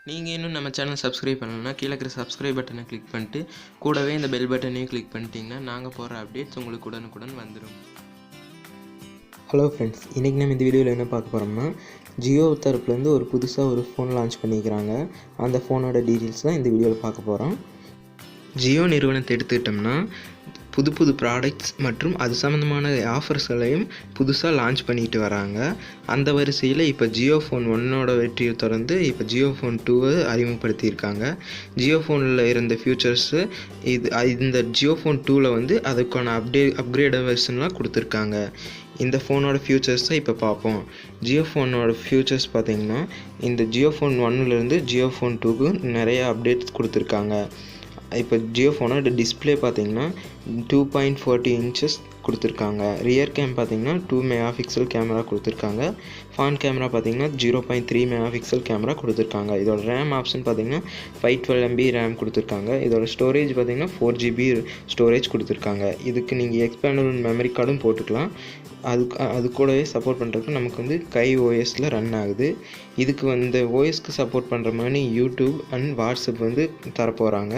நீங்கள் இன்னும் நம்ம சேனல் சப்ஸ்கிரைப் பண்ணலன்னா கீழே இருக்கிற சப்ஸ்கிரைப் பட்டனை கிளிக் பண்ணிட்டு கூடவே இந்த பெல் பட்டனையும் கிளிக் பண்ணிட்டீங்கன்னா நாங்கள் போகிற அப்டேட்ஸ் உங்களுக்கு உடனுக்குடன் வந்துடும். ஹலோ ஃப்ரெண்ட்ஸ், இன்றைக்கி நம்ம இந்த வீடியோவில் என்ன பார்க்க போகிறோம்னா ஜியோ தரப்புலேருந்து ஒரு புதுசாக ஒரு ஃபோன் லான்ச் பண்ணிக்கிறாங்க. அந்த ஃபோனோட டீட்டெயில்ஸ் தான் இந்த வீடியோவில் பார்க்க போகிறோம். ஜியோ நிறுவனத்தை எடுத்துக்கிட்டோம்னா புது புது ப்ராடக்ட்ஸ் மற்றும் அது சம்மந்தமான ஆஃபர்ஸ்களையும் புதுசாக லான்ச் பண்ணிட்டு வராங்க. அந்த வரிசையில் இப்போ ஜியோ ஃபோன் 1ஓட வெற்றியை தொடர்ந்து இப்போ ஜியோ ஃபோன் 2 அறிமுகப்படுத்தியிருக்காங்க. ஜியோ ஃபோனில் இருந்த ஃபியூச்சர்ஸு இந்த ஜியோ ஃபோன் 2ல் வந்து அதுக்கான அப்கிரேட் வெர்ஷன்லாம் கொடுத்துருக்காங்க. இந்த ஃபோனோட ஃபியூச்சர்ஸை இப்போ பார்ப்போம். ஜியோ ஃபோனோட ஃபியூச்சர்ஸ் பார்த்திங்கன்னா இந்த ஜியோ ஃபோன் 1லேருந்து ஜியோ ஃபோன் 2க்கு நிறைய அப்டேட்ஸ் கொடுத்துருக்காங்க. இப்போ ஜியோ ஃபோனோட டிஸ்பிளே பார்த்திங்கன்னா 2.40 inches கொடுத்துருக்காங்க. ரியர் கேம் பார்த்திங்கன்னா 2 MP கேமரா கொடுத்துருக்காங்க. ஃப்ரண்ட் கேமரா பார்த்திங்கன்னா 0.3 MP கேமரா கொடுத்துருக்காங்க. இதோட ரேம் ஆப்ஷன் பார்த்திங்கன்னா 512 MB ரேம் கொடுத்துருக்காங்க. இதோட ஸ்டோரேஜ் பார்த்திங்கன்னா 4 GB ஸ்டோரேஜ் கொடுத்துருக்காங்க. இதுக்கு நீங்கள் எக்ஸ்பேண்டபிள் மெமரி கார்டும் போட்டுக்கலாம். அது கூடவே சப்போர்ட் பண்ணுறதுக்கு நமக்கு வந்து கை ஓஎஸில் ரன் ஆகுது. இதுக்கு வந்து ஓஎஸ்க்கு சப்போர்ட் பண்ணுற மாதிரி யூடியூப் அண்ட் வாட்ஸ்அப் வந்து தரப்போகிறாங்க.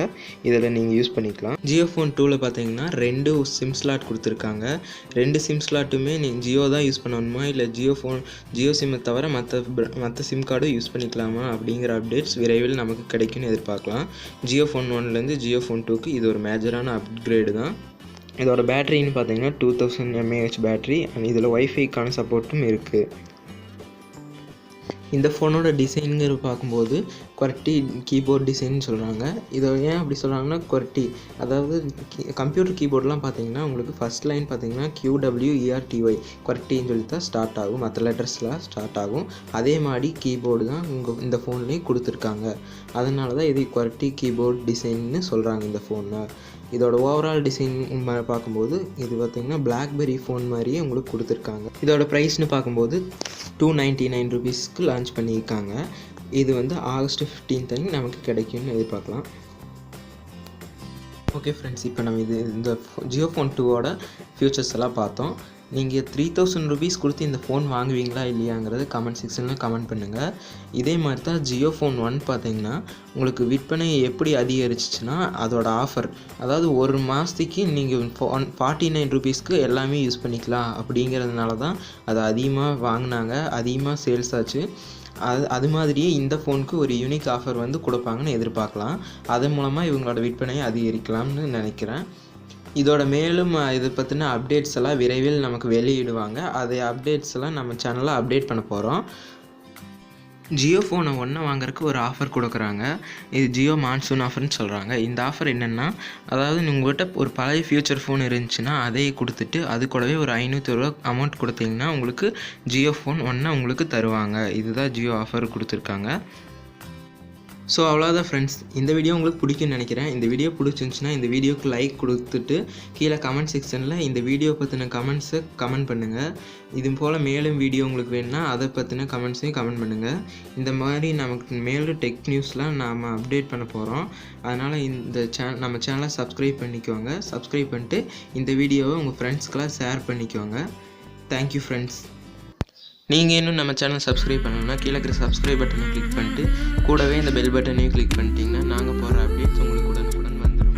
இதில் நீங்கள் யூஸ் பண்ணிக்கலாம். ஜியோ ஃபோன் 2ல் பார்த்தீங்கன்னா 2 சிம் ஸ்லாட் கொடுத்துருக்காங்க. 2 சிம் ஸ்லாட்டுமே நீங்கள் ஜியோ தான் யூஸ் பண்ணணுமா இல்லை ஜியோ சிம்மை தவிர மற்ற சிம் கார்டும் யூஸ் பண்ணிக்கலாமா அப்படிங்கிற அப்டேட்ஸ் விரைவில் நமக்கு கிடைக்கும்னு எதிர்பார்க்கலாம். ஜியோ ஃபோன் 1லேருந்து ஜியோ ஃபோன் 2க்கு இது ஒரு மேஜரான அப்கிரேடு தான். இதோட பேட்டரின்னு பார்த்தீங்கன்னா 2000 mAh பேட்டரி அண்ட் இதில் ஒய்ஃபைக்கான சப்போர்ட்டும் இருக்குது. இந்த ஃபோனோட டிசைனுங்கிற பார்க்கும்போது QWERTY கீபோர்ட் டிசைன்னு சொல்கிறாங்க. இதை ஏன் அப்படி சொல்கிறாங்கன்னா QWERTY, அதாவது கம்ப்யூட்டர் கீபோர்டெலாம் பார்த்தீங்கன்னா உங்களுக்கு ஃபஸ்ட் லைன் பார்த்தீங்கன்னா QWERTY QWERTYன்னு சொல்லி தான் ஸ்டார்ட் ஆகும், மற்ற லெட்டர்ஸ்லாம் ஸ்டார்ட் ஆகும். அதே மாதிரி கீபோர்டு தான் இந்த ஃபோன்லேயும் கொடுத்துருக்காங்க. அதனால தான் இது QWERTY கீபோர்ட் டிசைன்னு சொல்கிறாங்க இந்த ஃபோனில். இதோட ஓவரால் டிசைன் பார்க்கும்போது இது பார்த்திங்கன்னா பிளாக்பெரி ஃபோன் மாதிரியே உங்களுக்கு கொடுத்துருக்காங்க. இதோட ப்ரைஸ்னு பார்க்கும்போது 299 rupeesக்கு லான்ச் பண்ணியிருக்காங்க. இது வந்து August 15 நமக்கு கிடைக்கும்னு எதிர்பார்க்கலாம். ஓகே ஃப்ரெண்ட்ஸ், இப்போ நம்ம இந்த ஜியோ ஃபோன் 2ஓட ஃபியூச்சர்ஸ் எல்லாம் பார்த்தோம். நீங்கள் 3000 rupees கொடுத்து இந்த ஃபோன் வாங்குவீங்களா இல்லையாங்கிறது கமெண்ட் செக்ஷனில் கமெண்ட் பண்ணுங்கள். இதே மாதிரி தான் ஜியோ ஃபோன் 1 பார்த்தீங்கன்னா உங்களுக்கு விற்பனை எப்படி அதிகரிச்சிச்சுன்னா அதோட ஆஃபர், அதாவது ஒரு மாதத்துக்கு நீங்கள் 49 rupeesக்கு எல்லாமே யூஸ் பண்ணிக்கலாம் அப்படிங்கிறதுனால தான் அதை அதிகமாக வாங்கினாங்க, அதிகமாக சேல்ஸ் ஆச்சு. அது மாதிரியே இந்த ஃபோனுக்கு ஒரு யூனிக் ஆஃபர் வந்து கொடுப்பாங்கன்னு எதிர்பார்க்கலாம். அதன் மூலமாக இவங்களோட விற்பனையை அதிகரிக்கலாம்னு நினைக்கிறேன். இதோட மேலும் இதை பற்றின அப்டேட்ஸ் எல்லாம் விரைவில் நமக்கு வெளியிடுவாங்க. அதை அப்டேட்ஸ் எல்லாம் நம்ம சேனலில் அப்டேட் பண்ண போகிறோம். ஜியோ ஃபோனை 1 வாங்குறதுக்கு ஒரு ஆஃபர் கொடுக்குறாங்க. இது ஜியோ மான்சூன் ஆஃபர்னு சொல்கிறாங்க. இந்த ஆஃபர் என்னென்னா, அதாவது உங்கள்கிட்ட ஒரு பழைய ஃபியூச்சர் ஃபோன் இருந்துச்சுன்னா அதையே கொடுத்துட்டு அது கூடவே ஒரு 500 ரூபா அமௌண்ட் கொடுத்தீங்கன்னா உங்களுக்கு ஜியோ ஃபோன் 1 உங்களுக்கு தருவாங்க. இதுதான் ஜியோ ஆஃபர் கொடுத்துருக்காங்க. ஸோ அவ்வளோதான் ஃப்ரெண்ட்ஸ், இந்த வீடியோ உங்களுக்கு பிடிக்கும்னு நினைக்கிறேன். இந்த வீடியோ பிடிச்சிருந்துச்சுன்னா இந்த வீடியோக்கு லைக் கொடுத்துட்டு கீழே கமெண்ட் செக்ஷனில் இந்த வீடியோ பற்றின கமெண்ட்ஸை கமெண்ட் பண்ணுங்கள். இது போல் மேலும் வீடியோ உங்களுக்கு வேணுன்னா அதை பற்றின கமெண்ட்ஸையும் கமெண்ட் பண்ணுங்கள். இந்த மாதிரி நமக்கு மேலும் டெக் நியூஸ்லாம் நாம் அப்டேட் பண்ண போகிறோம். அதனால் நம்ம சேனலை சப்ஸ்கிரைப் பண்ணிக்கோங்க. சப்ஸ்கிரைப் பண்ணிட்டு இந்த வீடியோவை உங்கள் ஃப்ரெண்ட்ஸ்க்கெல்லாம் ஷேர் பண்ணிக்கோங்க. Thank you friends. நீங்கள் இன்னும் நம்ம சேனல் சப்ஸ்கிரைப் பண்ணணும்னா கீழே இருக்கிற சப்ஸ்கிரைப் பட்டனை கிளிக் பண்ணிட்டு கூடவே இந்த பெல் பட்டனையும் கிளிக் பண்ணிட்டீங்கன்னா நாங்கள் போகிற அப்டேட்ஸ் உங்களுக்கு உடனுக்குடன் வந்துடும்.